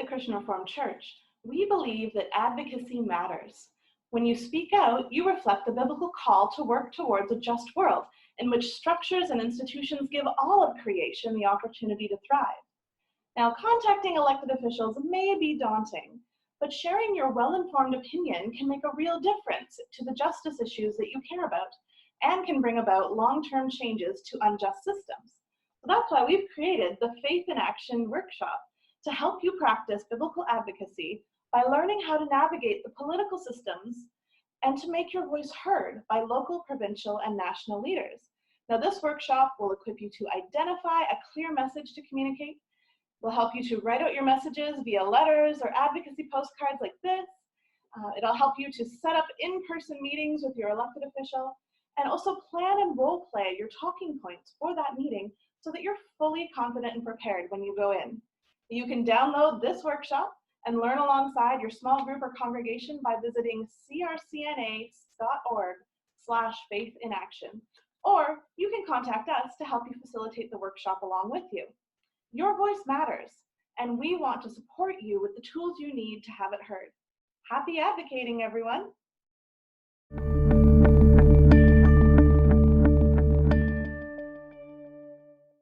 Christian Reformed Church, we believe that advocacy matters. When you speak out, you reflect the biblical call to work towards a just world in which structures and institutions give all of creation the opportunity to thrive. Now, contacting elected officials may be daunting, but sharing your well-informed opinion can make a real difference to the justice issues that you care about and can bring about long-term changes to unjust systems. So that's why we've created the Faith in Action workshop to help you practice biblical advocacy by learning how to navigate the political systems and to make your voice heard by local, provincial, and national leaders. Now, this workshop will equip you to identify a clear message to communicate. We'll help you to write out your messages via letters or advocacy postcards like this. It'll help you to set up in-person meetings with your elected official and also plan and role play your talking points for that meeting so that you're fully confident and prepared when you go in. You can download this workshop and learn alongside your small group or congregation by visiting crcna.org/faithinaction. Or you can contact us to help you facilitate the workshop along with you. Your voice matters, and we want to support you with the tools you need to have it heard. Happy advocating, everyone!